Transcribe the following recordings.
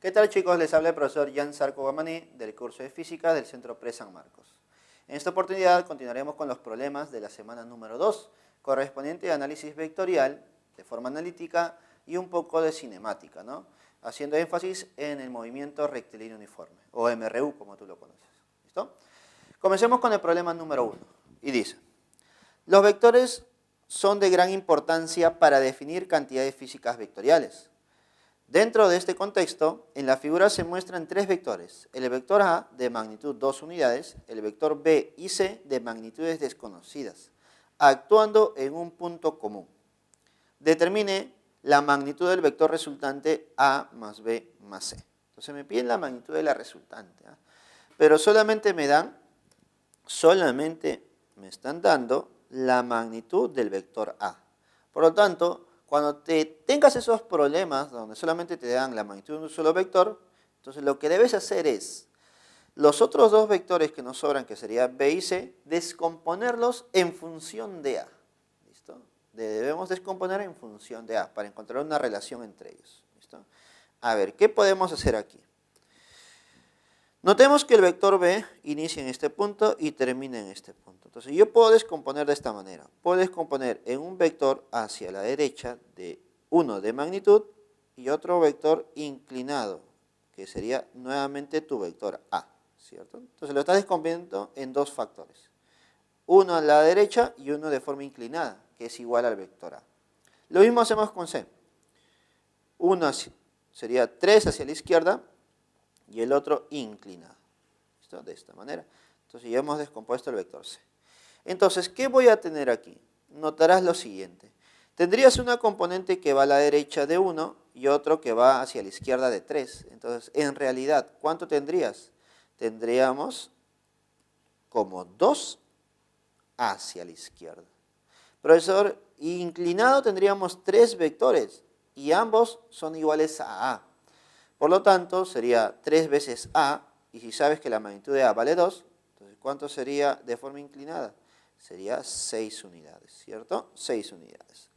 ¿Qué tal, chicos? Les habla el profesor Jan Sarco Guamaní del curso de Física del Centro Pre San Marcos. En esta oportunidad continuaremos con los problemas de la semana número 2, correspondiente a análisis vectorial de forma analítica y un poco de cinemática, ¿no? Haciendo énfasis en el movimiento rectilíneo uniforme, o MRU como tú lo conoces. ¿Listo? Comencemos con el problema número 1 y dice: los vectores son de gran importancia para definir cantidades físicas vectoriales. Dentro de este contexto, en la figura se muestran tres vectores: el vector A de magnitud 2 unidades, el vector B y C de magnitudes desconocidas, actuando en un punto común. Determine la magnitud del vector resultante A más B más C. Entonces me piden la magnitud de la resultante, ¿eh? Pero solamente me están dando la magnitud del vector A. Por lo tanto, cuando tengas esos problemas donde solamente te dan la magnitud de un solo vector, entonces lo que debes hacer es los otros dos vectores que nos sobran, que serían B y C, descomponerlos en función de A. ¿Listo? Debemos descomponer en función de A para encontrar una relación entre ellos. ¿Listo? A ver, ¿qué podemos hacer aquí? Notemos que el vector B inicia en este punto y termina en este punto. Entonces yo puedo descomponer de esta manera. Puedo descomponer en un vector hacia la derecha de 1 de magnitud y otro vector inclinado, que sería nuevamente tu vector A, ¿cierto? Entonces lo estás descomponiendo en dos factores. Uno a la derecha y uno de forma inclinada, que es igual al vector A. Lo mismo hacemos con C. Uno sería 3 hacia la izquierda y el otro inclinado. ¿Listo? De esta manera. Entonces ya hemos descompuesto el vector C. Entonces, ¿qué voy a tener aquí? Notarás lo siguiente. Tendrías una componente que va a la derecha de 1 y otro que va hacia la izquierda de 3. Entonces, en realidad, ¿cuánto tendrías? Tendríamos como 2 hacia la izquierda. Profesor, inclinado tendríamos 3 vectores y ambos son iguales a A. Por lo tanto, sería 3 veces A, y si sabes que la magnitud de A vale 2, entonces ¿cuánto sería de forma inclinada? Sería 6 unidades, ¿cierto? 6 unidades.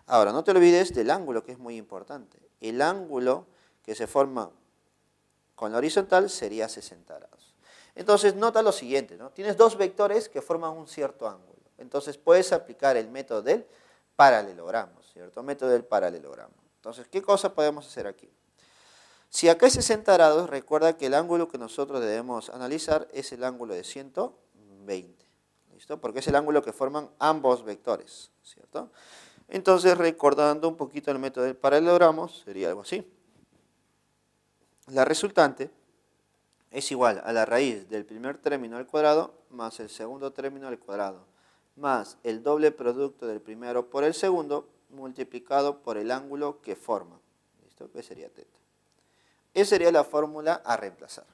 Ahora, no te olvides del ángulo, que es muy importante. El ángulo que se forma con la horizontal sería 60 grados. Entonces, nota lo siguiente, ¿no? Tienes dos vectores que forman un cierto ángulo. Entonces, puedes aplicar el método del paralelogramo, ¿cierto? Método del paralelogramo. Entonces, ¿qué cosa podemos hacer aquí? Si acá es 60 grados, recuerda que el ángulo que nosotros debemos analizar es el ángulo de 120. ¿Listo? Porque es el ángulo que forman ambos vectores, ¿cierto? Entonces, recordando un poquito el método del paralelogramo, sería algo así. La resultante es igual a la raíz del primer término al cuadrado más el segundo término al cuadrado más el doble producto del primero por el segundo multiplicado por el ángulo que forma. ¿Listo? Que sería teta. Esa sería la fórmula a reemplazar.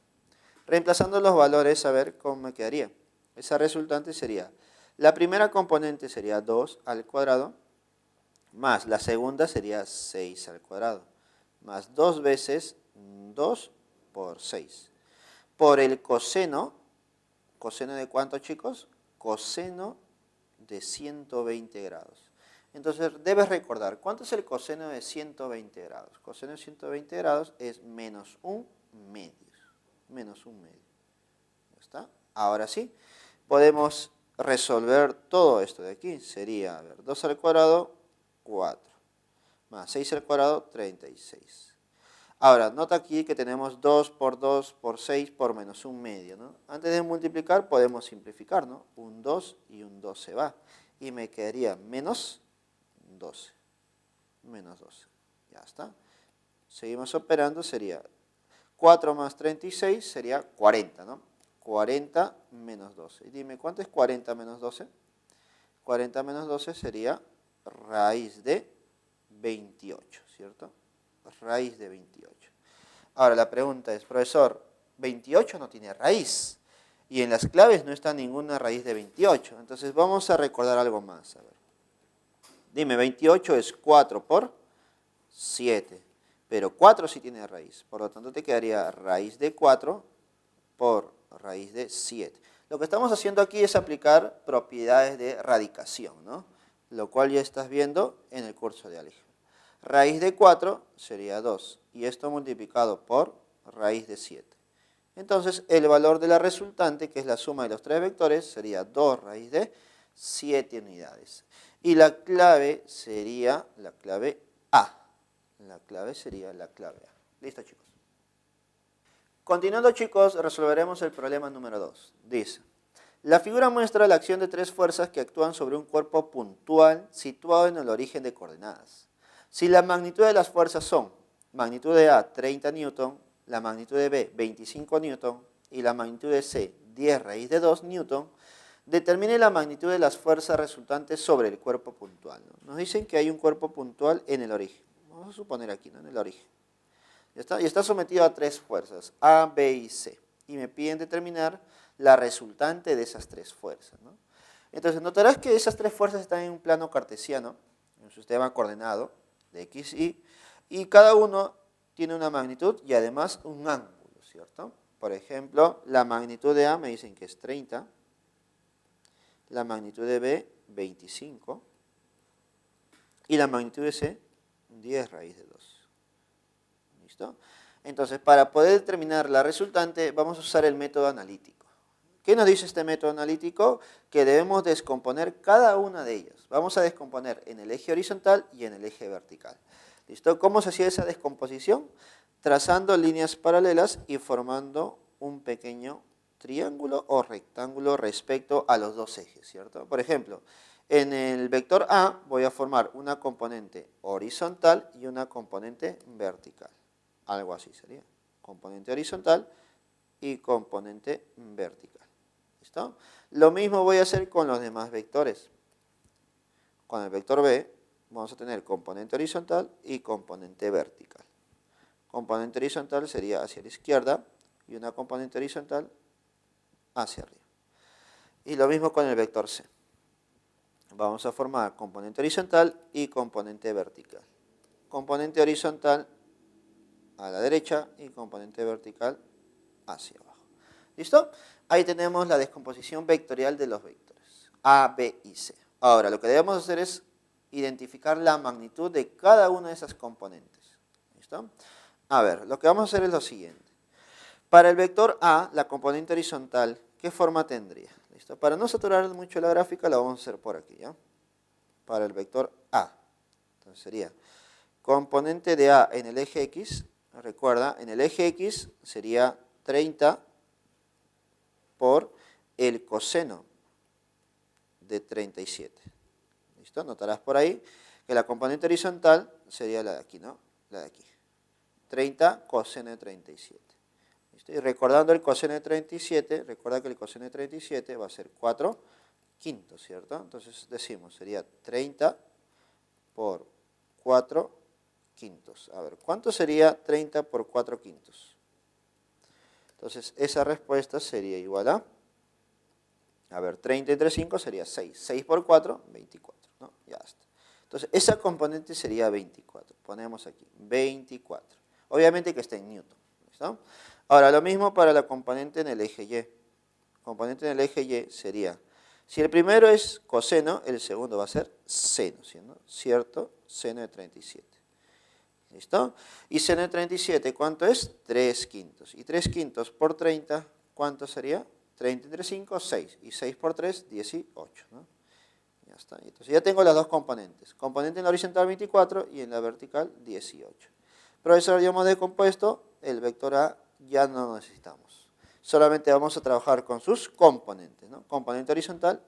Reemplazando los valores, a ver cómo me quedaría. Esa resultante sería, la primera componente sería 2 al cuadrado, más la segunda sería 6 al cuadrado, más 2 veces 2 por 6. Por el coseno, ¿coseno de cuánto, chicos? Coseno de 120 grados. Entonces debes recordar, ¿cuánto es el coseno de 120 grados? Coseno de 120 grados es menos un medio. Menos un medio. ¿Ya está? Ahora sí, podemos resolver todo esto de aquí. Sería, a ver, 2 al cuadrado, 4. Más 6 al cuadrado, 36. Ahora, nota aquí que tenemos 2 por 6 por menos un medio, ¿no? Antes de multiplicar podemos simplificar, ¿no? Un 2 y un 2 se va. Y me quedaría menos 12. Menos 12. Ya está. Seguimos operando, sería 4 más 36 sería 40, ¿no? 40 menos 12. Y dime, ¿cuánto es 40 menos 12? 40 menos 12 sería raíz de 28, ¿cierto? Raíz de 28. Ahora la pregunta es, profesor, 28 no tiene raíz. Y en las claves no está ninguna raíz de 28. Entonces vamos a recordar algo más. A ver. Dime, 28 es 4 por 7. Pero 4 sí tiene raíz. Por lo tanto te quedaría raíz de 4 por raíz de 7. Lo que estamos haciendo aquí es aplicar propiedades de radicación, ¿no? Lo cual ya estás viendo en el curso de álgebra. Raíz de 4 sería 2. Y esto multiplicado por raíz de 7. Entonces, el valor de la resultante, que es la suma de los tres vectores, sería 2 raíz de 7 unidades. Y la clave sería la clave A. La clave sería la clave A. ¿Listo, chicos? Continuando, chicos, resolveremos el problema número 2. Dice, la figura muestra la acción de tres fuerzas que actúan sobre un cuerpo puntual situado en el origen de coordenadas. Si la magnitud de las fuerzas son magnitud de A 30 newton, la magnitud de B 25 newton y la magnitud de C 10 raíz de 2 newton, determine la magnitud de las fuerzas resultantes sobre el cuerpo puntual. Nos dicen que hay un cuerpo puntual en el origen. Vamos a suponer aquí, ¿no? En el origen. Y está sometido a tres fuerzas, A, B y C. Y me piden determinar la resultante de esas tres fuerzas, ¿no? Entonces, notarás que esas tres fuerzas están en un plano cartesiano, en un sistema coordenado de X, y cada uno tiene una magnitud y además un ángulo, ¿cierto? Por ejemplo, la magnitud de A me dicen que es 30, la magnitud de B, 25, y la magnitud de C, 10 raíz de 2. ¿Listo? Entonces, para poder determinar la resultante, vamos a usar el método analítico. ¿Qué nos dice este método analítico? Que debemos descomponer cada una de ellas. Vamos a descomponer en el eje horizontal y en el eje vertical. ¿Listo? ¿Cómo se hacía esa descomposición? Trazando líneas paralelas y formando un pequeño triángulo o rectángulo respecto a los dos ejes, ¿cierto? Por ejemplo, en el vector A voy a formar una componente horizontal y una componente vertical. Algo así sería. Componente horizontal y componente vertical. ¿Listo? Lo mismo voy a hacer con los demás vectores. Con el vector B vamos a tener componente horizontal y componente vertical. Componente horizontal sería hacia la izquierda y una componente horizontal hacia arriba. Y lo mismo con el vector C. Vamos a formar componente horizontal y componente vertical. Componente horizontal a la derecha y componente vertical hacia abajo. ¿Listo? Ahí tenemos la descomposición vectorial de los vectores A, B y C. Ahora, lo que debemos hacer es identificar la magnitud de cada una de esas componentes. ¿Listo? A ver, lo que vamos a hacer es lo siguiente. Para el vector A, la componente horizontal, ¿qué forma tendría? ¿Listo? Para no saturar mucho la gráfica, la vamos a hacer por aquí, ¿ya? Para el vector A. Entonces sería componente de A en el eje X. Recuerda, en el eje X sería 30 por el coseno de 37. ¿Listo? Notarás por ahí que la componente horizontal sería la de aquí, ¿no? La de aquí. 30 coseno de 37. ¿Listo? Y recordando el coseno de 37, recuerda que el coseno de 37 va a ser 4 quintos, ¿cierto? Entonces decimos, sería 30 por 4 quintos. A ver, ¿cuánto sería 30 por 4 quintos? Entonces, esa respuesta sería igual a ver, 30 entre 5 sería 6. 6 por 4, 24, ¿no? Ya está. Entonces, esa componente sería 24. Ponemos aquí, 24. Obviamente que está en newton, ¿listo? Ahora, lo mismo para la componente en el eje Y. Componente en el eje Y sería, si el primero es coseno, el segundo va a ser seno, ¿cierto? Seno de 37. ¿Listo? Y seno de 37, ¿cuánto es? 3 quintos. Y 3 quintos por 30, ¿cuánto sería? 30 entre 5, 6. Y 6 por 3, 18. ¿No? Ya está. Entonces ya tengo las dos componentes. Componente en la horizontal 24 y en la vertical 18. Profesor, ya hemos descompuesto. El vector A ya no lo necesitamos. Solamente vamos a trabajar con sus componentes, ¿no? Componente horizontal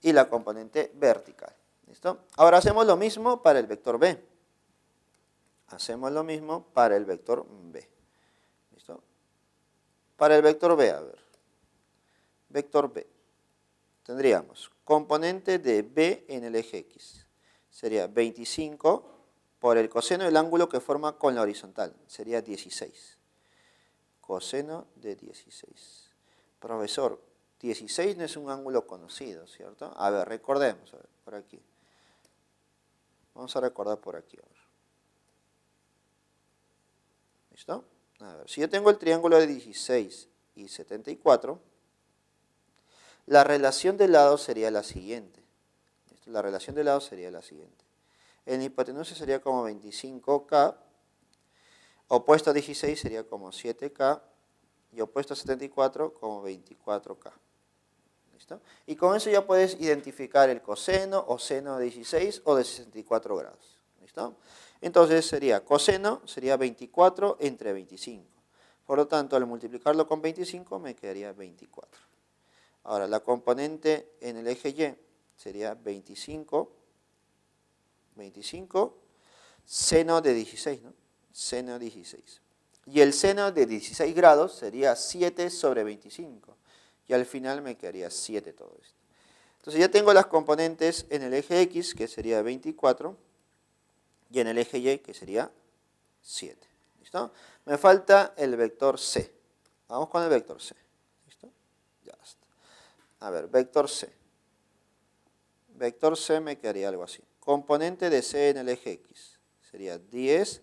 y la componente vertical. ¿Listo? Ahora hacemos lo mismo para el vector B. Hacemos lo mismo para el vector B. ¿Listo? Para el vector B, a ver. Vector B. Tendríamos componente de B en el eje X. Sería 25 por el coseno del ángulo que forma con la horizontal. Sería 16. Coseno de 16. Profesor, 16 no es un ángulo conocido, ¿cierto? A ver, recordemos, a ver, por aquí. Vamos a recordar por aquí, a ver. ¿Listo? A ver, si yo tengo el triángulo de 16 y 74, la relación de lados sería la siguiente. ¿Listo? La relación de lados sería la siguiente. En hipotenusa sería como 25K, opuesto a 16 sería como 7K, y opuesto a 74 como 24K. ¿Listo? Y con eso ya puedes identificar el coseno o seno de 16 o de 64 grados. ¿Listo? Entonces sería coseno, sería 24 entre 25. Por lo tanto, al multiplicarlo con 25 me quedaría 24. Ahora, la componente en el eje Y sería 25 seno de 16, ¿no? Seno de 16. Y el seno de 16 grados sería 7 sobre 25. Y al final me quedaría 7 todo esto. Entonces ya tengo las componentes en el eje X, que sería 24, y en el eje Y, que sería 7. ¿Listo? Me falta el vector C. Vamos con el vector C. ¿Listo? Ya está. A ver, vector C. Vector C me quedaría algo así. Componente de C en el eje X sería 10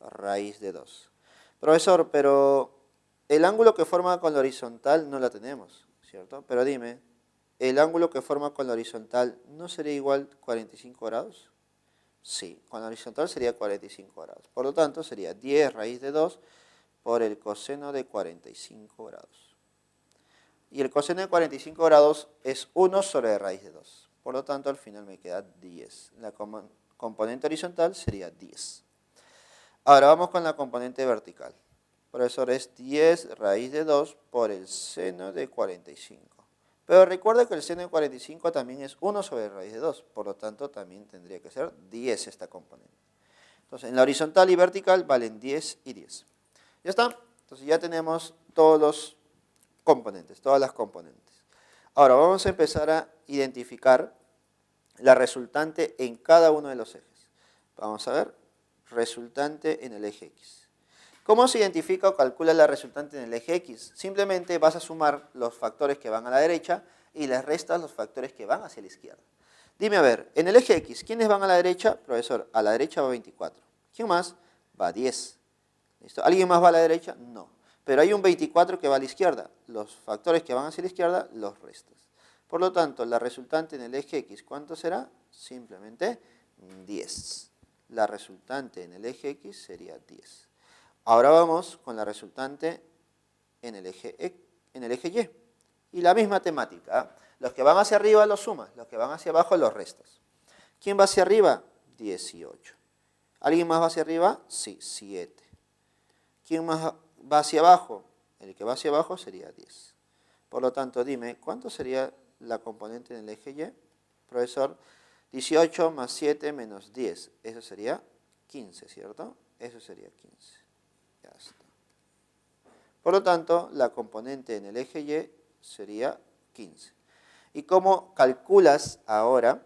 raíz de 2. Profesor, pero el ángulo que forma con la horizontal no la tenemos, ¿cierto? Pero dime, ¿el ángulo que forma con la horizontal no sería igual 45 grados? Sí, con la horizontal sería 45 grados. Por lo tanto, sería 10 raíz de 2 por el coseno de 45 grados. Y el coseno de 45 grados es 1 sobre raíz de 2. Por lo tanto, al final me queda 10. La componente horizontal sería 10. Ahora vamos con la componente vertical. Profesor, es 10 raíz de 2 por el seno de 45. Pero recuerda que el seno de 45 también es 1 sobre raíz de 2. Por lo tanto, también tendría que ser 10 esta componente. Entonces, en la horizontal y vertical valen 10 y 10. ¿Ya está? Entonces ya tenemos todos los componentes, todas las componentes. Ahora vamos a empezar a identificar la resultante en cada uno de los ejes. Vamos a ver, resultante en el eje X. ¿Cómo se identifica o calcula la resultante en el eje X? Simplemente vas a sumar los factores que van a la derecha y les restas los factores que van hacia la izquierda. Dime, a ver, en el eje X, ¿quiénes van a la derecha? Profesor, a la derecha va 24. ¿Quién más? Va 10. ¿Listo? ¿Alguien más va a la derecha? No. Pero hay un 24 que va a la izquierda. Los factores que van hacia la izquierda los restas. Por lo tanto, la resultante en el eje X, ¿cuánto será? Simplemente 10. La resultante en el eje X sería 10. Ahora vamos con la resultante en el eje Y. Y la misma temática. Los que van hacia arriba los sumas, los que van hacia abajo los restas. ¿Quién va hacia arriba? 18. ¿Alguien más va hacia arriba? Sí, 7. ¿Quién más va hacia abajo? El que va hacia abajo sería 10. Por lo tanto, dime, ¿cuánto sería la componente en el eje Y? Profesor, 18 más 7 menos 10. Eso sería 15, ¿cierto? Eso sería 15. Ya está. Por lo tanto, la componente en el eje Y sería 15. ¿Y cómo calculas ahora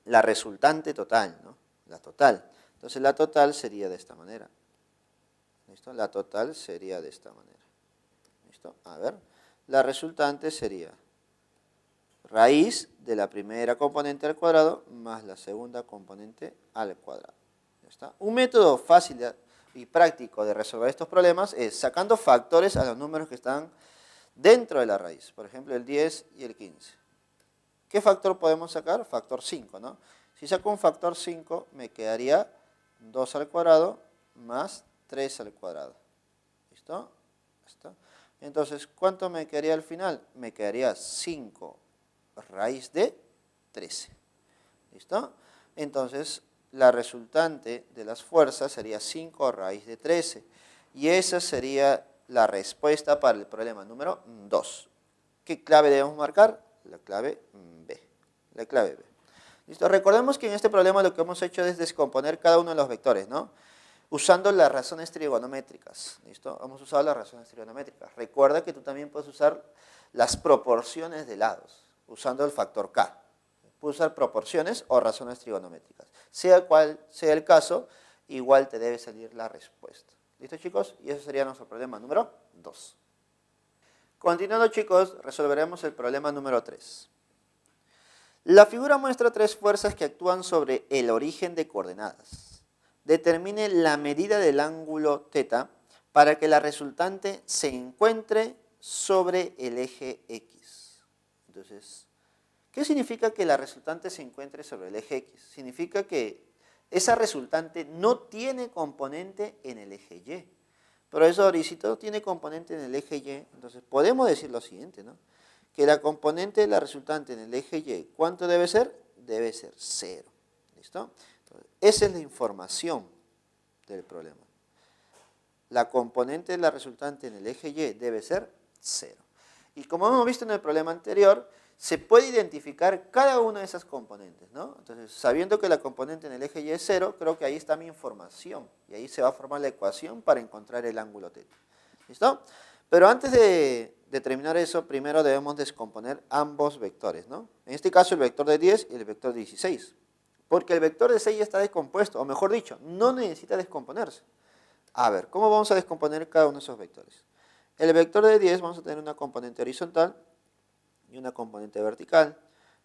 la resultante total, ¿no? La total. Entonces, la total sería de esta manera. ¿Listo? La total sería de esta manera. ¿Listo? A ver, la resultante sería raíz de la primera componente al cuadrado más la segunda componente al cuadrado. ¿Ya está? Un método fácil y práctico de resolver estos problemas es sacando factores a los números que están dentro de la raíz. Por ejemplo, el 10 y el 15. ¿Qué factor podemos sacar? Factor 5, ¿no? Si saco un factor 5, me quedaría 2 al cuadrado más 3 al cuadrado. ¿Listo? ¿Listo? Entonces, ¿cuánto me quedaría al final? Me quedaría 5 raíz de 13. ¿Listo? Entonces, la resultante de las fuerzas sería 5 raíz de 13. Y esa sería la respuesta para el problema número 2. ¿Qué clave debemos marcar? La clave B. La clave B. ¿Listo? Recordemos que en este problema lo que hemos hecho es descomponer cada uno de los vectores, ¿no? Usando las razones trigonométricas. ¿Listo? Hemos usado las razones trigonométricas. Recuerda que tú también puedes usar las proporciones de lados, usando el factor K. Puedes usar proporciones o razones trigonométricas. Sea cual sea el caso, igual te debe salir la respuesta. ¿Listo, chicos? Y ese sería nuestro problema número 2. Continuando, chicos, resolveremos el problema número 3. La figura muestra 3 fuerzas que actúan sobre el origen de coordenadas. Determine la medida del ángulo θ para que la resultante se encuentre sobre el eje X. Entonces, ¿qué significa que la resultante se encuentre sobre el eje X? Significa que esa resultante no tiene componente en el eje Y. Profesor, y si todo tiene componente en el eje Y, entonces podemos decir lo siguiente, ¿no? Que la componente de la resultante en el eje Y, ¿cuánto debe ser? Debe ser 0. ¿Listo? Entonces, esa es la información del problema. La componente de la resultante en el eje Y debe ser 0. Y como hemos visto en el problema anterior, se puede identificar cada una de esas componentes, ¿no? Entonces, sabiendo que la componente en el eje Y es 0, creo que ahí está mi información. Y ahí se va a formar la ecuación para encontrar el ángulo θ. ¿Listo? Pero antes de terminar eso, primero debemos descomponer ambos vectores, ¿no? En este caso el vector de 10 y el vector de 16. Porque el vector de 6 ya está descompuesto, o mejor dicho, no necesita descomponerse. A ver, ¿cómo vamos a descomponer cada uno de esos vectores? El vector de 10 vamos a tener una componente horizontal y una componente vertical,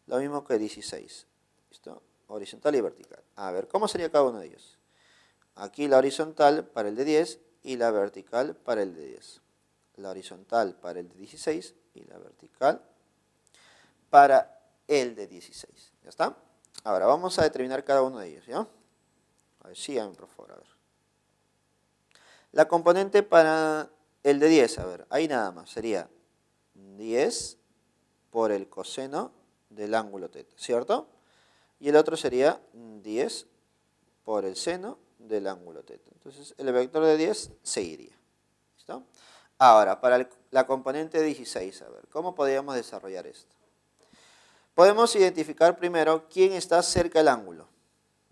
lo mismo que 16. ¿Listo? Horizontal y vertical. A ver, ¿cómo sería cada uno de ellos? Aquí la horizontal para el de 10 y la vertical para el de 10. La horizontal para el de 16 y la vertical para el de 16. ¿Ya está? Ahora vamos a determinar cada uno de ellos, ¿ya? A ver, síganme por favor, a ver. La componente para el de 10, a ver, ahí nada más, sería 10 por el coseno del ángulo θ, ¿cierto? Y el otro sería 10 por el seno del ángulo θ. Entonces el vector de 10 seguiría. ¿Listo? Ahora, para la componente de 16, a ver, ¿cómo podríamos desarrollar esto? Podemos identificar primero quién está cerca del ángulo.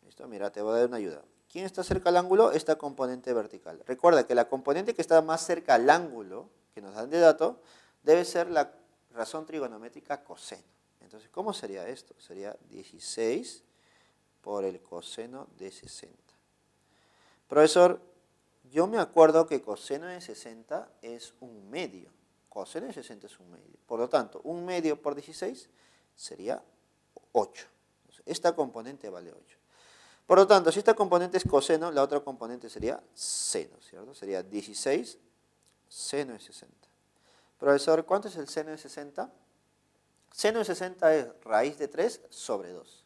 ¿Listo? Mira, te voy a dar una ayuda. ¿Quién está cerca al ángulo? Esta componente vertical. Recuerda que la componente que está más cerca al ángulo, que nos dan de dato, debe ser la razón trigonométrica coseno. Entonces, ¿cómo sería esto? Sería 16 por el coseno de 60. Profesor, yo me acuerdo que coseno de 60 es un medio. Coseno de 60 es un medio. Por lo tanto, un medio por 16 sería 8. Entonces, esta componente vale 8. Por lo tanto, si esta componente es coseno, la otra componente sería seno, ¿cierto? Sería 16 seno de 60. Profesor, ¿cuánto es el seno de 60? Seno de 60 es raíz de 3 sobre 2.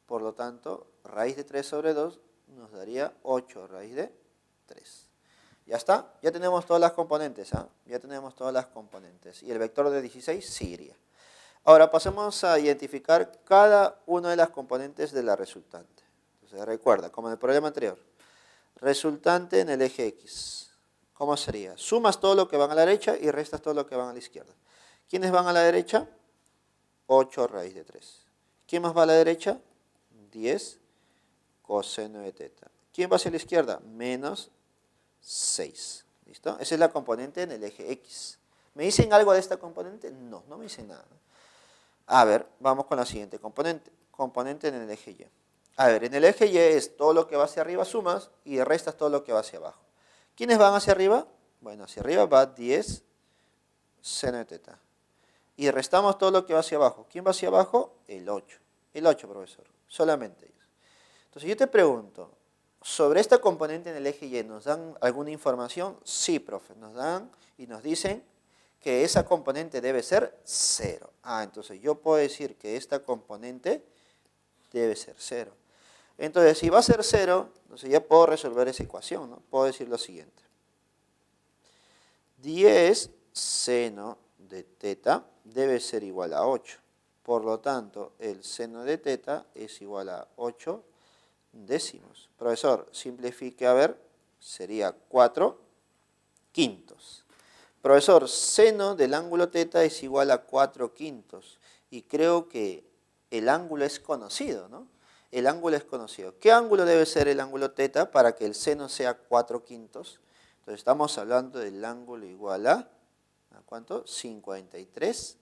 Por lo tanto, raíz de 3 sobre 2 nos daría 8 raíz de 3. ¿Ya está? Ya tenemos todas las componentes, ¿ah? Ya tenemos todas las componentes. Y el vector de 16 sí iría. Ahora pasemos a identificar cada una de las componentes de la resultante. Entonces recuerda, como en el problema anterior, resultante en el eje X. ¿Cómo sería? Sumas todo lo que van a la derecha y restas todo lo que van a la izquierda. ¿Quiénes van a la derecha? 8 raíz de 3. ¿Quién más va a la derecha? 10 coseno de θ. ¿Quién va hacia la izquierda? Menos 6. ¿Listo? Esa es la componente en el eje X. ¿Me dicen algo de esta componente? No, no me dicen nada. A ver, vamos con la siguiente componente. Componente en el eje Y. A ver, en el eje Y es todo lo que va hacia arriba sumas y restas todo lo que va hacia abajo. ¿Quiénes van hacia arriba? Bueno, hacia arriba va 10 seno de θ. Y restamos todo lo que va hacia abajo. ¿Quién va hacia abajo? El 8. El 8, profesor. Solamente ellos. Entonces yo te pregunto, ¿sobre esta componente en el eje Y nos dan alguna información? Sí, profe. Nos dan y nos dicen que esa componente debe ser 0. Entonces yo puedo decir que esta componente debe ser 0. Entonces, si va a ser 0, entonces ya puedo resolver esa ecuación, ¿no? Puedo decir lo siguiente. 10 seno de θ debe ser igual a 8. Por lo tanto, el seno de θ es igual a 8 décimos. Profesor, simplifique, a ver, sería 4 quintos. Profesor, seno del ángulo θ es igual a 4 quintos. Y creo que el ángulo es conocido, ¿no? El ángulo es conocido. ¿Qué ángulo debe ser el ángulo θ para que el seno sea 4 quintos? Entonces estamos hablando del ángulo igual ¿a cuánto? 53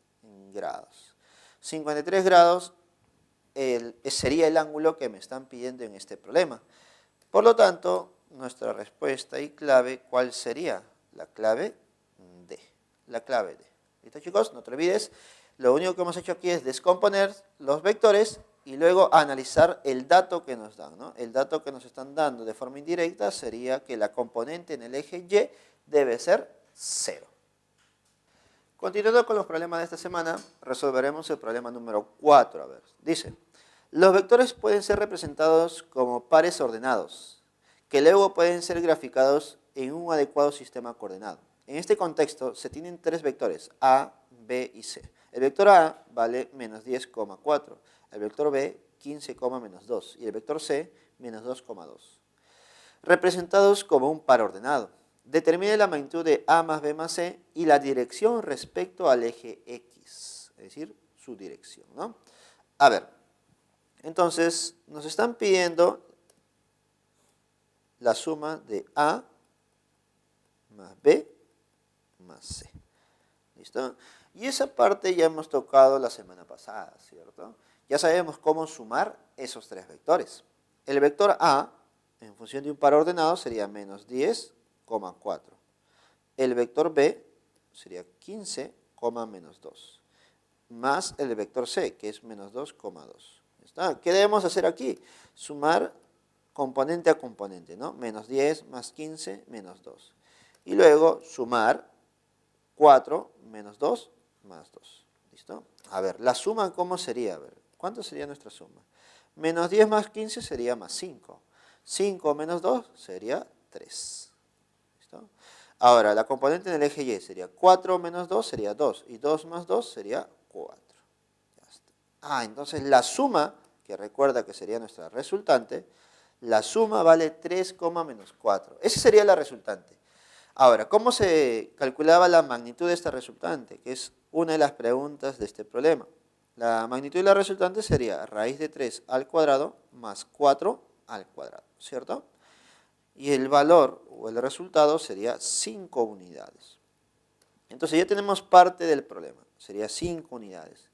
grados. 53 grados sería el ángulo que me están pidiendo en este problema. Por lo tanto, nuestra respuesta y clave, ¿cuál sería? La clave D. La clave D. ¿Listo, chicos? No te olvides. Lo único que hemos hecho aquí es descomponer los vectores y luego analizar el dato que nos dan, ¿no? El dato que nos están dando de forma indirecta sería que la componente en el eje Y debe ser 0. Continuando con los problemas de esta semana, resolveremos el problema número 4. A ver, dice, Los vectores pueden ser representados como pares ordenados, que luego pueden ser graficados en un adecuado sistema coordenado. En este contexto se tienen tres vectores, A, B y C. El vector A vale menos 10,4, el vector B 15, menos 2 y el vector C menos 2,2. Representados como un par ordenado. Determine la magnitud de A más B más C y la dirección respecto al eje X, es decir, su dirección, ¿no? A ver, entonces nos están pidiendo la suma de A más B más C. ¿Listo? Y esa parte ya hemos tocado la semana pasada, ¿cierto? Ya sabemos cómo sumar esos tres vectores. El vector A, en función de un par ordenado, sería menos 10,4. El vector B sería 15, menos 2. Más el vector C, que es menos 2,2. ¿Está? ¿Qué debemos hacer aquí? Sumar componente a componente, ¿no? Menos 10 más 15 menos 2. Y luego sumar 4 menos 2 más 2. ¿Listo? A ver, la suma, ¿cómo sería? A ver, ¿cuánto sería nuestra suma? Menos 10 más 15 sería más 5. 5 menos 2 sería 3. ¿Listo? Ahora, la componente en el eje Y sería 4 menos 2 sería 2. Y 2 más 2 sería 4. Ya está. Entonces la suma, que recuerda que sería nuestra resultante, la suma vale 3, menos 4. Esa sería la resultante. Ahora, ¿cómo se calculaba la magnitud de esta resultante? Que es una de las preguntas de este problema. La magnitud de la resultante sería raíz de 3 al cuadrado más 4 al cuadrado, ¿cierto? Y el valor o el resultado sería 5 unidades. Entonces ya tenemos parte del problema, sería 5 unidades.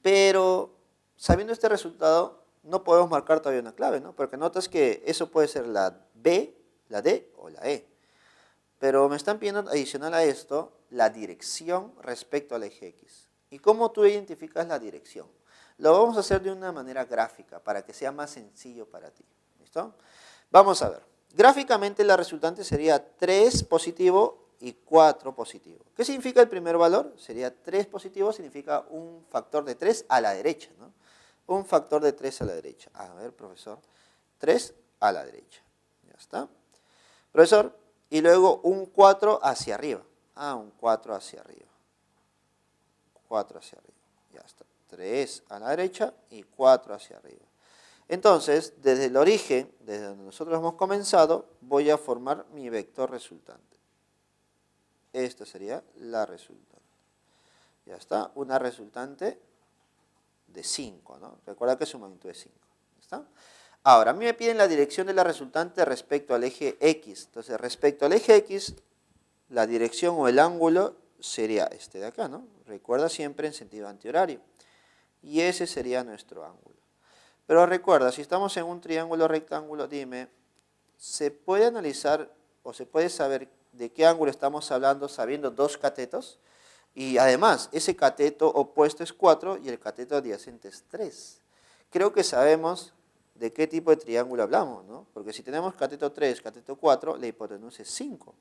Pero sabiendo este resultado, no podemos marcar todavía una clave, ¿no? Porque notas que eso puede ser la B, la D o la E. Pero me están pidiendo adicional a esto la dirección respecto al eje X. ¿Y cómo tú identificas la dirección? Lo vamos a hacer de una manera gráfica para que sea más sencillo para ti. ¿Listo? Vamos a ver. Gráficamente la resultante sería 3 positivo y 4 positivo. ¿Qué significa el primer valor? Sería 3 positivo, significa un factor de 3 a la derecha, ¿no? Un factor de 3 a la derecha. A ver, profesor. 3 a la derecha. Ya está. Profesor, y luego un 4 hacia arriba. Un 4 hacia arriba. 4 hacia arriba. Ya está. 3 a la derecha y 4 hacia arriba. Entonces, desde el origen, desde donde nosotros hemos comenzado, voy a formar mi vector resultante. Esta sería la resultante. Ya está. Una resultante de 5, ¿no? Recuerda que su magnitud es 5. ¿Está? Ahora, a mí me piden la dirección de la resultante respecto al eje X. Entonces, respecto al eje X, la dirección o el ángulo sería este de acá, ¿no? Recuerda siempre en sentido antihorario. Y ese sería nuestro ángulo. Pero recuerda, si estamos en un triángulo rectángulo, dime, ¿se puede analizar o se puede saber de qué ángulo estamos hablando sabiendo dos catetos? Y además, ese cateto opuesto es 4 y el cateto adyacente es 3. Creo que sabemos de qué tipo de triángulo hablamos, ¿no? Porque si tenemos cateto 3, cateto 4, la hipotenusa es 5.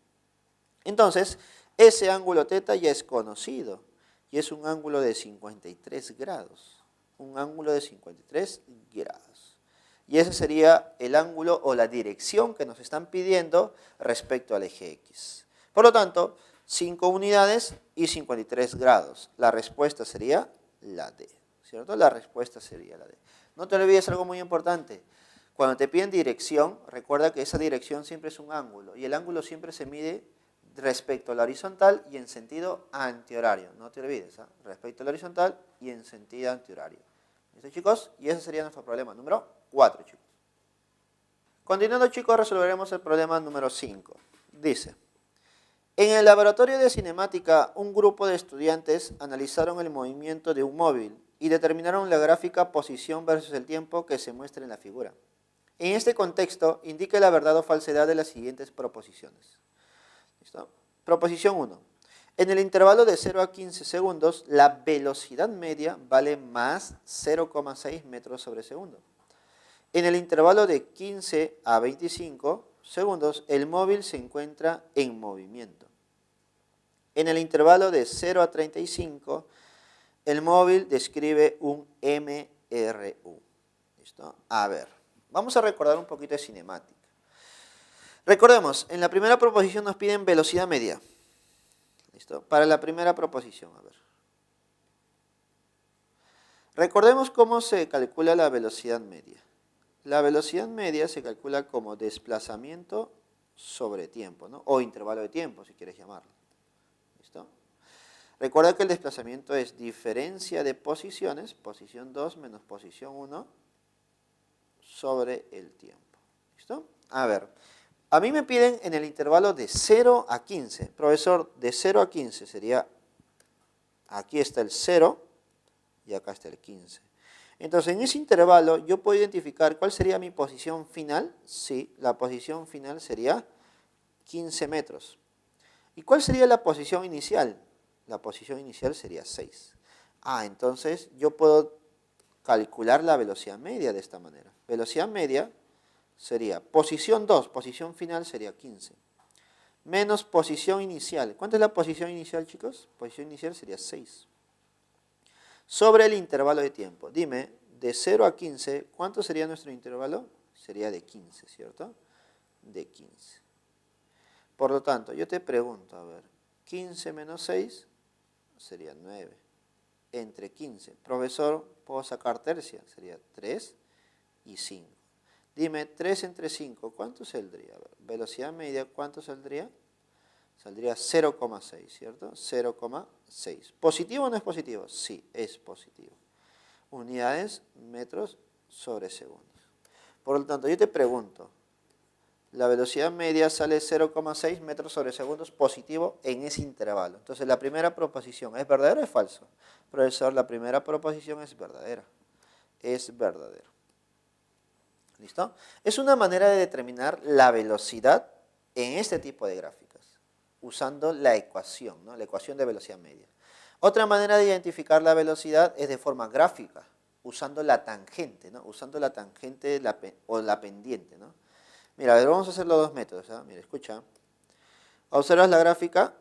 Entonces, ese ángulo θ ya es conocido y es un ángulo de 53 grados. Un ángulo de 53 grados. Y ese sería el ángulo o la dirección que nos están pidiendo respecto al eje X. Por lo tanto, 5 unidades y 53 grados. La respuesta sería la D, ¿cierto? La respuesta sería la D. No te olvides algo muy importante. Cuando te piden dirección, recuerda que esa dirección siempre es un ángulo y el ángulo siempre se mide respecto a la horizontal y en sentido antihorario. No te olvides, ¿eh? Respecto a la horizontal y en sentido antihorario. ¿Listo, chicos? Y ese sería nuestro problema número 4, chicos. Continuando, chicos, resolveremos el problema número 5. Dice, en el laboratorio de cinemática, un grupo de estudiantes analizaron el movimiento de un móvil y determinaron la gráfica posición versus el tiempo que se muestra en la figura. En este contexto, indique la verdad o falsedad de las siguientes proposiciones. ¿Listo? Proposición 1. En el intervalo de 0 a 15 segundos, la velocidad media vale más 0,6 metros sobre segundo. En el intervalo de 15 a 25 segundos, el móvil se encuentra en movimiento. En el intervalo de 0 a 35, el móvil describe un MRU. ¿Listo? A ver, vamos a recordar un poquito de cinemática. Recordemos, en la primera proposición nos piden velocidad media. ¿Listo? Para la primera proposición, a ver. Recordemos cómo se calcula la velocidad media. La velocidad media se calcula como desplazamiento sobre tiempo, ¿no? O intervalo de tiempo, si quieres llamarlo. ¿Listo? Recuerda que el desplazamiento es diferencia de posiciones, posición 2 menos posición 1, sobre el tiempo. ¿Listo? A ver, a mí me piden en el intervalo de 0 a 15. Profesor, de 0 a 15 sería, aquí está el 0 y acá está el 15. Entonces, en ese intervalo yo puedo identificar cuál sería mi posición final. Sí, la posición final sería 15 metros. ¿Y cuál sería la posición inicial? La posición inicial sería 6. Entonces yo puedo calcular la velocidad media de esta manera. Velocidad media sería posición 2, posición final sería 15. Menos posición inicial. ¿Cuánto es la posición inicial, chicos? Posición inicial sería 6. Sobre el intervalo de tiempo. Dime, de 0 a 15, ¿cuánto sería nuestro intervalo? Sería de 15, ¿cierto? De 15. Por lo tanto, yo te pregunto, a ver, 15 menos 6 sería 9. Entre 15. Profesor, ¿puedo sacar tercia? Sería 3 y 5. Dime, 3 entre 5, ¿cuánto saldría? A ver, velocidad media, ¿cuánto saldría? Saldría 0,6, ¿cierto? 0,6. ¿Positivo o no es positivo? Sí, es positivo. Unidades, metros sobre segundos. Por lo tanto, yo te pregunto, la velocidad media sale 0,6 metros sobre segundos positivo en ese intervalo. Entonces, la primera proposición, ¿es verdadera o es falso? Profesor, la primera proposición es verdadera. Es verdadero. ¿Listo? Es una manera de determinar la velocidad en este tipo de gráficas, usando la ecuación, ¿no? La ecuación de velocidad media. Otra manera de identificar la velocidad es de forma gráfica, usando la tangente, ¿no? Usando la tangente o la pendiente, ¿no? Mira, a ver, vamos a hacer los dos métodos, ¿eh? Mira, escucha. Observas la gráfica.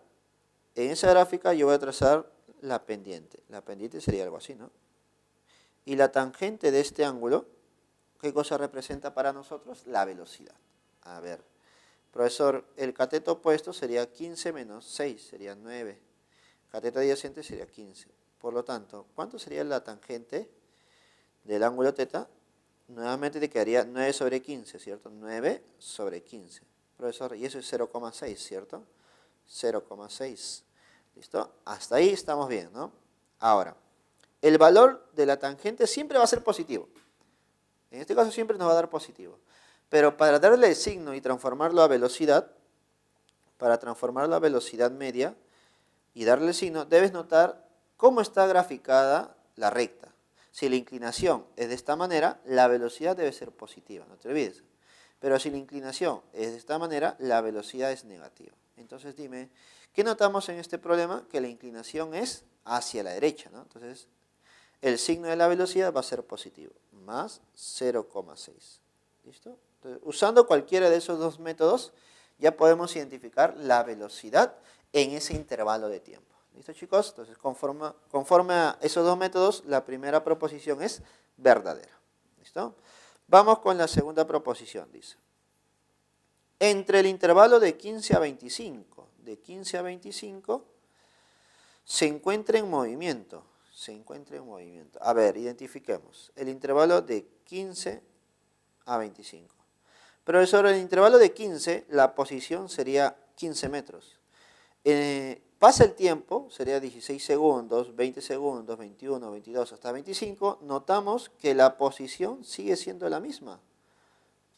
En esa gráfica yo voy a trazar la pendiente. La pendiente sería algo así, ¿no? Y la tangente de este ángulo, ¿qué cosa representa para nosotros? La velocidad. A ver, profesor, el cateto opuesto sería 15 menos 6, sería 9. Cateto adyacente sería 15. Por lo tanto, ¿cuánto sería la tangente del ángulo θ? Nuevamente te quedaría 9 sobre 15, ¿cierto? 9 sobre 15. Profesor, y eso es 0,6, ¿cierto? 0,6. ¿Listo? Hasta ahí estamos bien, ¿no? Ahora, el valor de la tangente siempre va a ser positivo. En este caso siempre nos va a dar positivo. Pero para darle el signo y transformarlo a velocidad, para transformarlo a velocidad media y darle el signo, debes notar cómo está graficada la recta. Si la inclinación es de esta manera, la velocidad debe ser positiva, no te olvides. Pero si la inclinación es de esta manera, la velocidad es negativa. Entonces dime, ¿qué notamos en este problema? Que la inclinación es hacia la derecha, ¿no? Entonces, el signo de la velocidad va a ser positivo, más 0,6. ¿Listo? Entonces, usando cualquiera de esos dos métodos, ya podemos identificar la velocidad en ese intervalo de tiempo. ¿Listo, chicos? Entonces, conforme a esos dos métodos, la primera proposición es verdadera. ¿Listo? Vamos con la segunda proposición, dice. Entre el intervalo de 15 a 25, se encuentra en movimiento. A ver, identifiquemos. El intervalo de 15 a 25. Profesor, en el intervalo de 15, la posición sería 15 metros. Pasa el tiempo, sería 16 segundos, 20 segundos, 21, 22, hasta 25. Notamos que la posición sigue siendo la misma.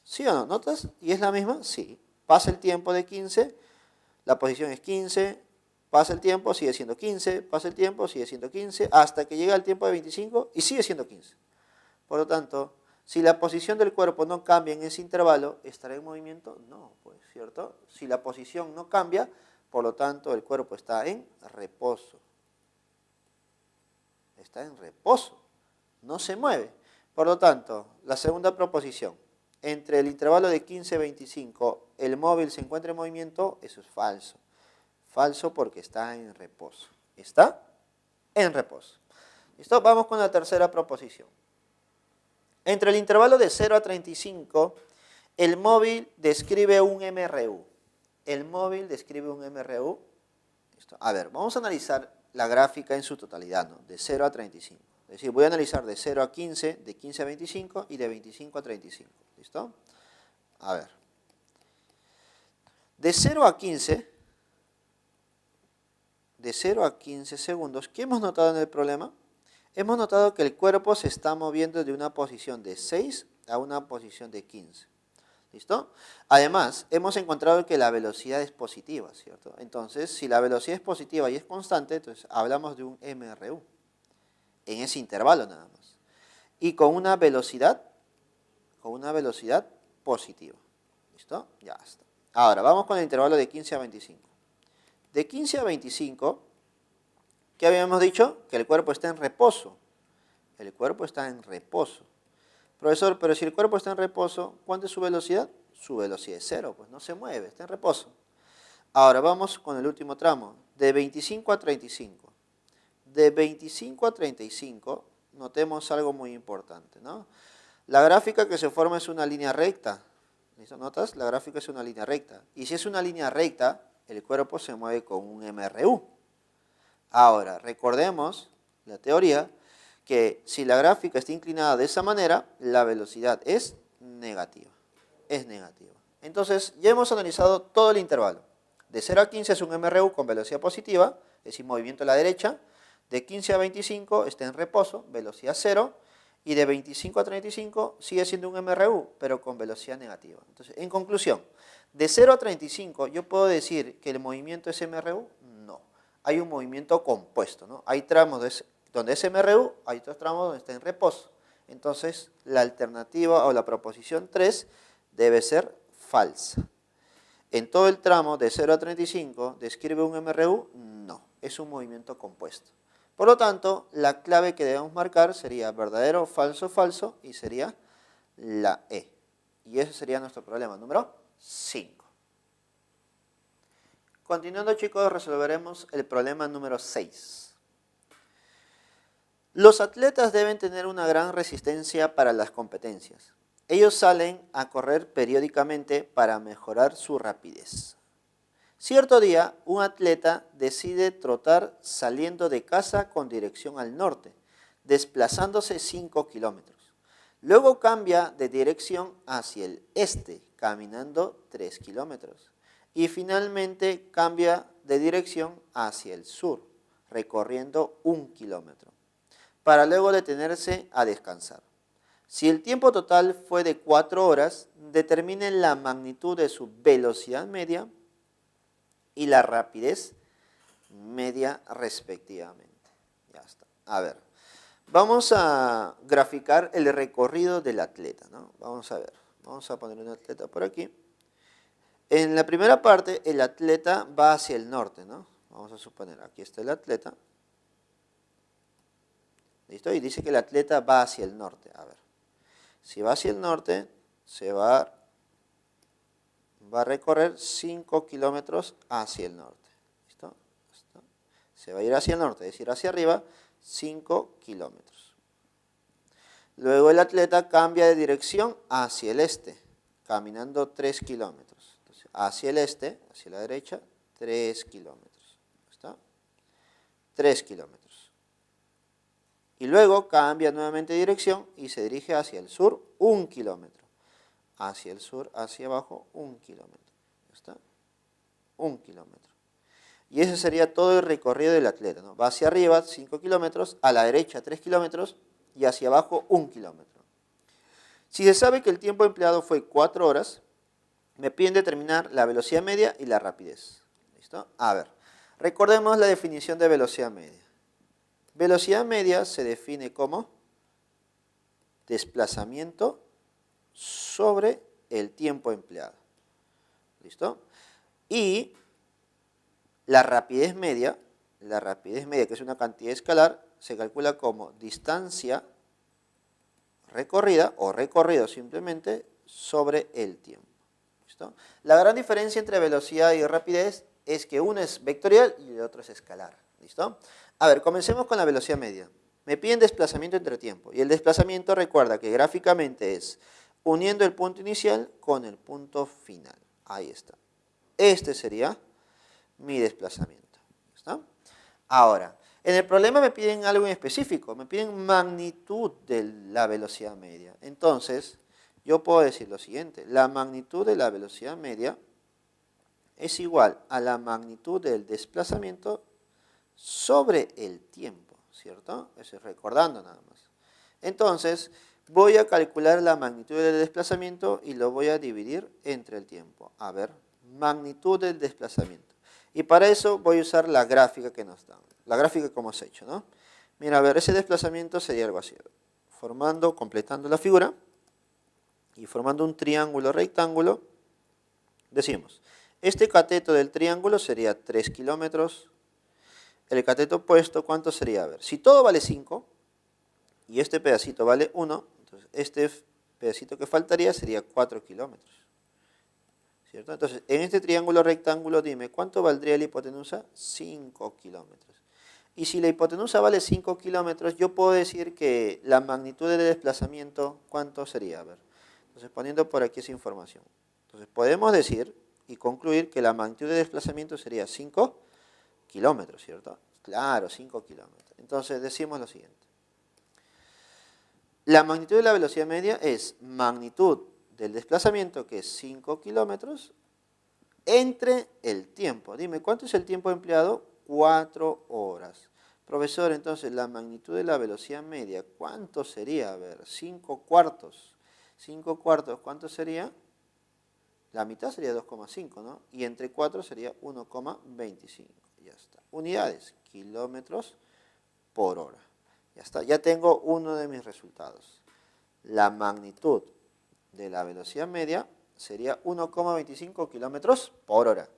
¿Sí o no? ¿Notas? ¿Y es la misma? Sí. Pasa el tiempo de 15, la posición es 15, pasa el tiempo, sigue siendo 15, pasa el tiempo, sigue siendo 15, hasta que llega el tiempo de 25 y sigue siendo 15. Por lo tanto, si la posición del cuerpo no cambia en ese intervalo, ¿estará en movimiento? No, pues, ¿cierto? Si la posición no cambia, por lo tanto, el cuerpo está en reposo. Está en reposo, no se mueve. Por lo tanto, la segunda proposición, entre el intervalo de 15 y 25, el móvil se encuentra en movimiento, eso es falso. Falso porque está en reposo. ¿Está? En reposo. ¿Listo? Vamos con la tercera proposición. Entre el intervalo de 0 a 35, el móvil describe un MRU. El móvil describe un MRU. ¿Listo? A ver, vamos a analizar la gráfica en su totalidad, ¿no? De 0 a 35. Es decir, voy a analizar de 0 a 15, de 15 a 25 y de 25 a 35. ¿Listo? A ver. De 0 a 15, de 0 a 15 segundos, ¿qué hemos notado en el problema? Hemos notado que el cuerpo se está moviendo de una posición de 6 a una posición de 15. ¿Listo? Además, hemos encontrado que la velocidad es positiva, ¿cierto? Entonces, si la velocidad es positiva y es constante, entonces hablamos de un MRU. En ese intervalo nada más. Y con una velocidad positiva. ¿Listo? Ya está. Ahora, vamos con el intervalo de 15 a 25. De 15 a 25, ¿qué habíamos dicho? Que el cuerpo está en reposo. El cuerpo está en reposo. Profesor, pero si el cuerpo está en reposo, ¿cuánto es su velocidad? Su velocidad es 0, pues no se mueve, está en reposo. Ahora vamos con el último tramo, de 25 a 35. De 25 a 35, notemos algo muy importante, ¿no? La gráfica que se forma es una línea recta. ¿Listo? ¿Notas? La gráfica es una línea recta. Y si es una línea recta, el cuerpo se mueve con un MRU. Ahora, recordemos la teoría que si la gráfica está inclinada de esa manera, la velocidad es negativa. Es negativa. Entonces, ya hemos analizado todo el intervalo. De 0 a 15 es un MRU con velocidad positiva, es decir, movimiento a la derecha. De 15 a 25 está en reposo, velocidad 0. Y de 25 a 35 sigue siendo un MRU, pero con velocidad negativa. Entonces, en conclusión, de 0 a 35, ¿yo puedo decir que el movimiento es MRU? No. Hay un movimiento compuesto, ¿no? Hay tramos donde es MRU, hay otros tramos donde está en reposo. Entonces, la alternativa o la proposición 3 debe ser falsa. En todo el tramo de 0 a 35, ¿describe un MRU? No, es un movimiento compuesto. Por lo tanto, la clave que debemos marcar sería verdadero, falso, falso, y sería la E. Y ese sería nuestro problema número 5. Continuando, chicos, resolveremos el problema número 6. Los atletas deben tener una gran resistencia para las competencias. Ellos salen a correr periódicamente para mejorar su rapidez. Cierto día, un atleta decide trotar saliendo de casa con dirección al norte, desplazándose 5 kilómetros. Luego cambia de dirección hacia el este, caminando 3 kilómetros. Y finalmente cambia de dirección hacia el sur, recorriendo 1 kilómetro, para luego detenerse a descansar. Si el tiempo total fue de 4 horas, determinen la magnitud de su velocidad media y la rapidez media respectivamente. Ya está. A ver, vamos a graficar el recorrido del atleta, ¿no? Vamos a ver, vamos a poner un atleta por aquí. En la primera parte, el atleta va hacia el norte, ¿no? Vamos a suponer, aquí está el atleta. ¿Listo? Y dice que el atleta va hacia el norte. A ver, si va hacia el norte, se va a recorrer 5 kilómetros hacia el norte. ¿Listo? Se va a ir hacia el norte, es decir, hacia arriba, 5 kilómetros. Luego el atleta cambia de dirección hacia el este, caminando 3 kilómetros. Entonces, hacia el este, hacia la derecha, 3 kilómetros. ¿Está? 3 kilómetros. Y luego cambia nuevamente de dirección y se dirige hacia el sur, 1 kilómetro. Hacia el sur, hacia abajo, 1 kilómetro. ¿Está? 1 kilómetro. Y ese sería todo el recorrido del atleta, ¿no? Va hacia arriba 5 kilómetros, a la derecha 3 kilómetros y hacia abajo 1 kilómetro. Si se sabe que el tiempo empleado fue 4 horas, me piden determinar la velocidad media y la rapidez. ¿Listo? A ver, recordemos la definición de velocidad media. Velocidad media se define como desplazamiento sobre el tiempo empleado. ¿Listo? Y la rapidez media, que es una cantidad escalar, se calcula como distancia recorrida o recorrido simplemente sobre el tiempo. ¿Listo? La gran diferencia entre velocidad y rapidez es que uno es vectorial y el otro es escalar. ¿Listo? A ver, comencemos con la velocidad media. Me piden desplazamiento entre tiempo. Y el desplazamiento, recuerda que gráficamente es uniendo el punto inicial con el punto final. Ahí está. Este sería mi desplazamiento. ¿Está? Ahora, en el problema me piden algo en específico. Me piden magnitud de la velocidad media. Entonces, yo puedo decir lo siguiente. La magnitud de la velocidad media es igual a la magnitud del desplazamiento sobre el tiempo, ¿cierto? Eso es recordando nada más. Entonces, voy a calcular la magnitud del desplazamiento y lo voy a dividir entre el tiempo. A ver, magnitud del desplazamiento. Y para eso voy a usar la gráfica que nos dan. La gráfica como hemos hecho, ¿no? Mira, a ver, ese desplazamiento sería algo así. Completando la figura y formando un triángulo rectángulo, decimos, este cateto del triángulo sería 3 kilómetros. El cateto opuesto, ¿cuánto sería? A ver, si todo vale 5 y este pedacito vale 1, entonces este pedacito que faltaría sería 4 kilómetros. ¿Cierto? Entonces, en este triángulo rectángulo, dime, ¿cuánto valdría la hipotenusa? 5 kilómetros. Y si la hipotenusa vale 5 kilómetros, yo puedo decir que la magnitud del desplazamiento, ¿cuánto sería? A ver, entonces poniendo por aquí esa información. Entonces, podemos decir y concluir que la magnitud de desplazamiento sería 5 kilómetros, ¿cierto? Claro, 5 kilómetros. Entonces decimos lo siguiente. La magnitud de la velocidad media es magnitud del desplazamiento, que es 5 kilómetros, entre el tiempo. Dime, ¿cuánto es el tiempo empleado? 4 horas. Profesor, entonces la magnitud de la velocidad media, ¿cuánto sería? A ver, 5 cuartos. 5 cuartos, ¿cuánto sería? La mitad sería 2,5, ¿no? Y entre 4 sería 1,25. Ya está. Unidades, kilómetros por hora. Ya está. Ya tengo uno de mis resultados. La magnitud de la velocidad media sería 1,25 kilómetros por hora.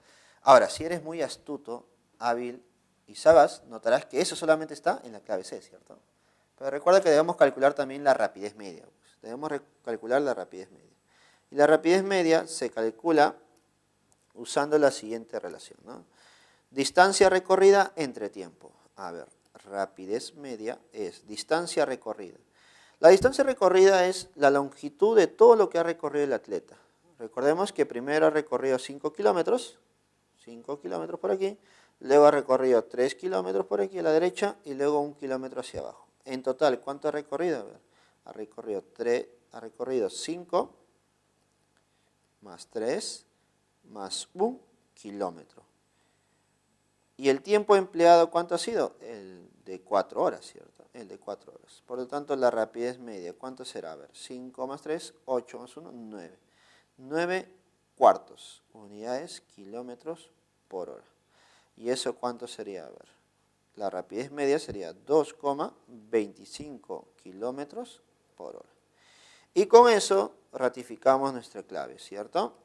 Ahora, si eres muy astuto, hábil y sagaz, notarás que eso solamente está en la clave C, ¿cierto? Pero recuerda que debemos calcular también la rapidez media. Pues. Debemos calcular la rapidez media. Y la rapidez media se calcula usando la siguiente relación, ¿no? Distancia recorrida entre tiempo. A ver, rapidez media es distancia recorrida. La distancia recorrida es la longitud de todo lo que ha recorrido el atleta. Recordemos que primero ha recorrido 5 kilómetros por aquí, luego ha recorrido 3 kilómetros por aquí a la derecha y luego 1 kilómetro hacia abajo. En total, ¿cuánto ha recorrido? A ver, ha recorrido 5 más 3 más 1 kilómetro. ¿Y el tiempo empleado cuánto ha sido? El de 4 horas, ¿cierto? El de 4 horas. Por lo tanto, la rapidez media, ¿cuánto será? A ver, 5 más 3, 8 más 1, 9. 9 cuartos, unidades, kilómetros por hora. ¿Y eso cuánto sería? A ver, la rapidez media sería 2,25 kilómetros por hora. Y con eso ratificamos nuestra clave, ¿cierto?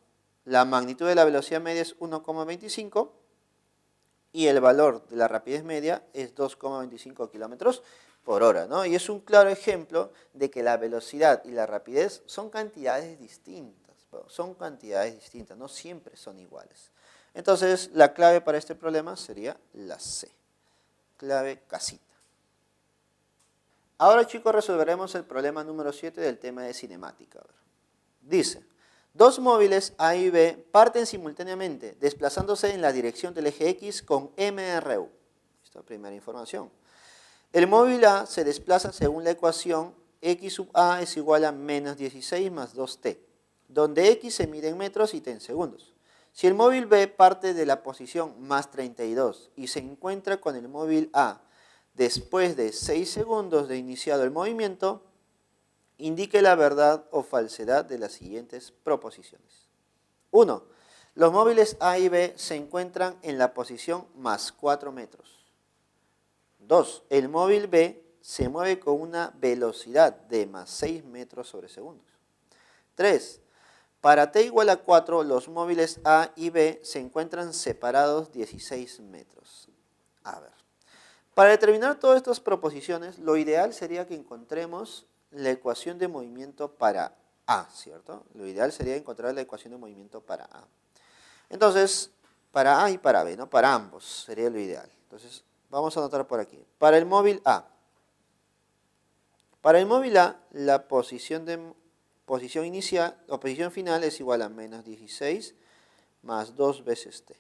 La magnitud de la velocidad media es 1,25 y el valor de la rapidez media es 2,25 kilómetros por hora, ¿no? Y es un claro ejemplo de que la velocidad y la rapidez son cantidades distintas, no siempre son iguales. Entonces, la clave para este problema sería la C, clave casita. Ahora, chicos, resolveremos el problema número 7 del tema de cinemática. Dice, dos móviles A y B parten simultáneamente, desplazándose en la dirección del eje X con MRU. Esta primera información. El móvil A se desplaza según la ecuación X sub A es igual a menos 16 más 2T, donde X se mide en metros y T en segundos. Si el móvil B parte de la posición más 32 y se encuentra con el móvil A después de 6 segundos de iniciado el movimiento, indique la verdad o falsedad de las siguientes proposiciones. 1. Los móviles A y B se encuentran en la posición más 4 metros. 2. El móvil B se mueve con una velocidad de más 6 metros sobre segundos. 3. Para t igual a 4, los móviles A y B se encuentran separados 16 metros. A ver, para determinar todas estas proposiciones, lo ideal sería que encontremos la ecuación de movimiento para A, ¿cierto? Lo ideal sería encontrar la ecuación de movimiento para A. Entonces, para A y para B, ¿no? Para ambos sería lo ideal. Entonces, vamos a anotar por aquí. Para el móvil A, Para el móvil A, la posición inicial o posición final es igual a menos 16 más 2 veces t.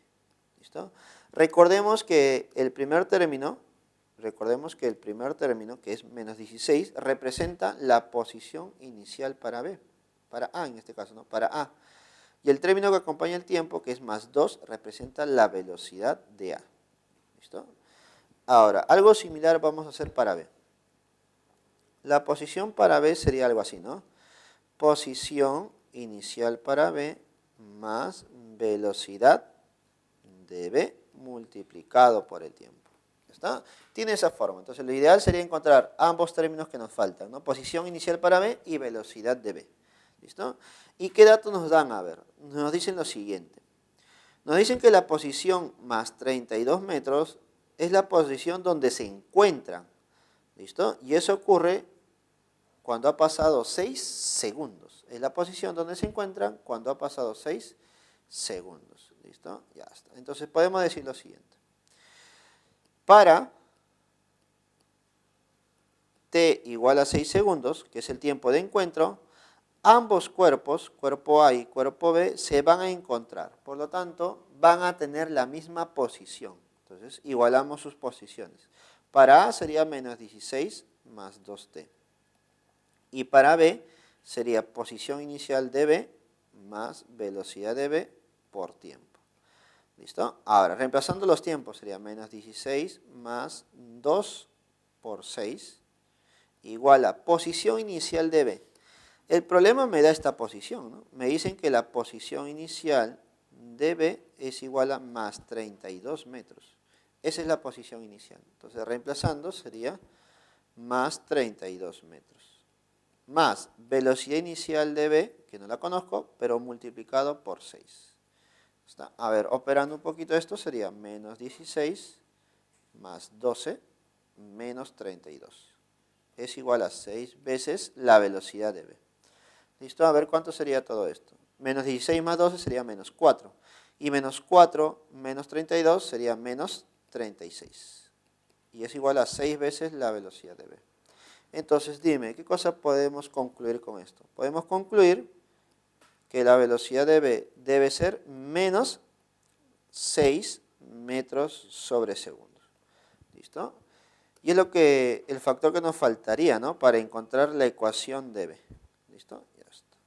¿Listo? Recordemos que el primer término, que es menos 16, representa la posición inicial para B, para A en este caso, ¿no? Para A. Y el término que acompaña el tiempo, que es más 2, representa la velocidad de A. ¿Listo? Ahora, algo similar vamos a hacer para B. La posición para B sería algo así, ¿no? Posición inicial para B más velocidad de B multiplicado por el tiempo. ¿Está? Tiene esa forma. Entonces, lo ideal sería encontrar ambos términos que nos faltan, ¿no? Posición inicial para B y velocidad de B. ¿Listo? ¿Y qué datos nos dan? A ver, nos dicen lo siguiente. Nos dicen que la posición más 32 metros es la posición donde se encuentran. ¿Listo? Y eso ocurre cuando ha pasado 6 segundos. Es la posición donde se encuentran cuando ha pasado 6 segundos. ¿Listo? Ya está. Entonces podemos decir lo siguiente. Para t igual a 6 segundos, que es el tiempo de encuentro, ambos cuerpos, cuerpo A y cuerpo B, se van a encontrar. Por lo tanto, van a tener la misma posición. Entonces, igualamos sus posiciones. Para A sería menos 16 más 2t. Y para B sería posición inicial de B más velocidad de B por tiempo. ¿Listo? Ahora, reemplazando los tiempos sería menos 16 más 2 por 6 igual a posición inicial de B. El problema me da esta posición, ¿no? Me dicen que la posición inicial de B es igual a más 32 metros. Esa es la posición inicial. Entonces, reemplazando sería más 32 metros. Más velocidad inicial de B, que no la conozco, pero multiplicado por 6. ¿Está? A ver, operando un poquito esto sería menos 16 más 12 menos 32. Es igual a 6 veces la velocidad de B. ¿Listo? A ver cuánto sería todo esto. Menos 16 más 12 sería menos 4. Y menos 4 menos 32 sería menos 36. Y es igual a 6 veces la velocidad de B. Entonces dime, ¿qué cosa podemos concluir con esto? Podemos concluir que la velocidad de B debe ser menos 6 metros sobre segundo. ¿Listo? Y es el factor que nos faltaría, ¿no? Para encontrar la ecuación de B. ¿Listo? Ya está.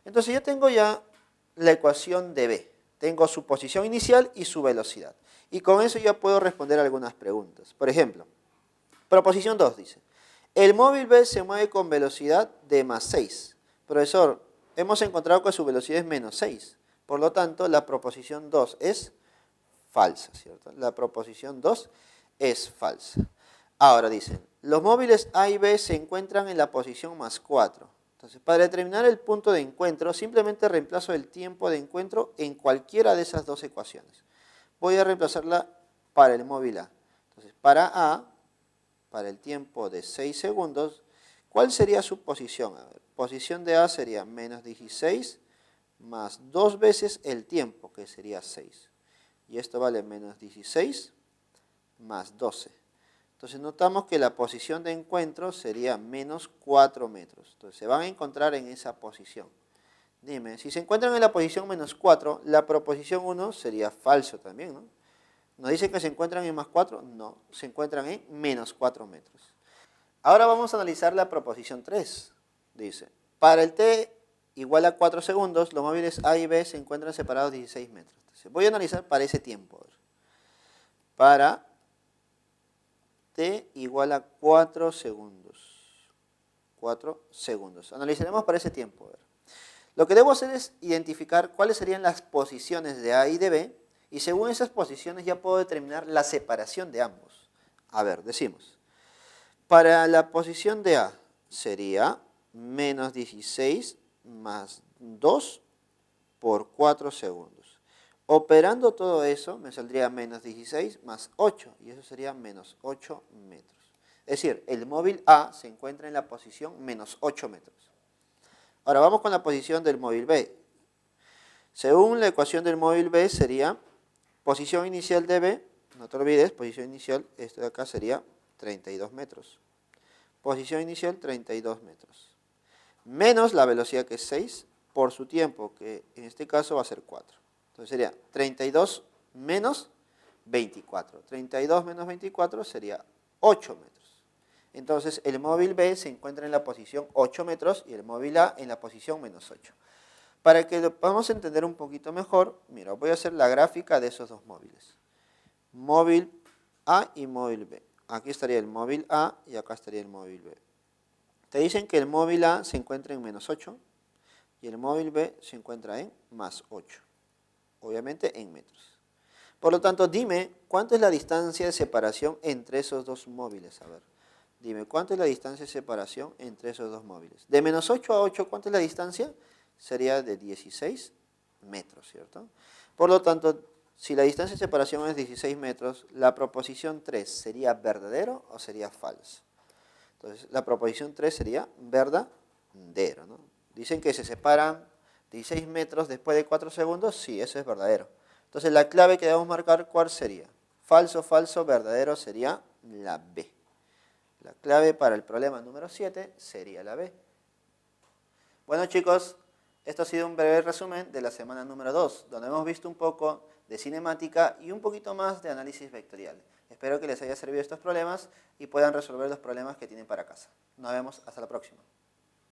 Entonces ya tengo la ecuación de B. Tengo su posición inicial y su velocidad. Y con eso ya puedo responder algunas preguntas. Por ejemplo, proposición 2 dice, el móvil B se mueve con velocidad de más 6. Profesor, hemos encontrado que su velocidad es menos 6. Por lo tanto, la proposición 2 es falsa, ¿cierto? La proposición 2 es falsa. Ahora dicen, los móviles A y B se encuentran en la posición más 4. Entonces, para determinar el punto de encuentro, simplemente reemplazo el tiempo de encuentro en cualquiera de esas dos ecuaciones. Voy a reemplazarla para el móvil A. Entonces, para A, para el tiempo de 6 segundos, ¿cuál sería su posición? A ver, posición de A sería menos 16 más 2 veces el tiempo, que sería 6. Y esto vale menos 16 más 12. Entonces notamos que la posición de encuentro sería menos 4 metros. Entonces se van a encontrar en esa posición. Dime, si se encuentran en la posición menos 4, la proposición 1 sería falso también, ¿no? ¿Nos dicen que se encuentran en más 4? No, se encuentran en menos 4 metros. Ahora vamos a analizar la proposición 3. Dice, para el t igual a 4 segundos, los móviles A y B se encuentran separados 16 metros. Entonces, voy a analizar para ese tiempo. Para t igual a 4 segundos. 4 segundos. Analizaremos para ese tiempo. Lo que debo hacer es identificar cuáles serían las posiciones de A y de B, y según esas posiciones ya puedo determinar la separación de ambos. A ver, decimos, para la posición de A sería menos 16 más 2 por 4 segundos. Operando todo eso me saldría menos 16 más 8, y eso sería menos 8 metros. Es decir, el móvil A se encuentra en la posición menos 8 metros. Ahora vamos con la posición del móvil B. Según la ecuación del móvil B sería posición inicial de B, no te olvides, posición inicial, esto de acá sería 32 metros. Posición inicial 32 metros. Menos la velocidad que es 6 por su tiempo, que en este caso va a ser 4. Entonces sería 32 menos 24. 32 menos 24 sería 8 metros. Entonces el móvil B se encuentra en la posición 8 metros y el móvil A en la posición menos 8. Para que lo podamos entender un poquito mejor, mira, voy a hacer la gráfica de esos dos móviles. Móvil A y móvil B. Aquí estaría el móvil A y acá estaría el móvil B. Te dicen que el móvil A se encuentra en menos 8 y el móvil B se encuentra en más 8. Obviamente en metros. Por lo tanto, dime, ¿cuánto es la distancia de separación entre esos dos móviles? A ver, dime, ¿cuánto es la distancia de separación entre esos dos móviles? De menos 8 a 8, ¿cuánto es la distancia? Sería de 16 metros, ¿cierto? Por lo tanto, si la distancia de separación es 16 metros, ¿la proposición 3 sería verdadero o sería falso? Entonces, la proposición 3 sería verdadero, ¿no? Dicen que se separan 16 metros después de 4 segundos, sí, eso es verdadero. Entonces, la clave que debemos marcar, ¿cuál sería? Falso, falso, verdadero sería la B. La clave para el problema número 7 sería la B. Bueno, chicos, esto ha sido un breve resumen de la semana número 2, donde hemos visto un poco de cinemática y un poquito más de análisis vectorial. Espero que les haya servido estos problemas y puedan resolver los problemas que tienen para casa. Nos vemos hasta la próxima.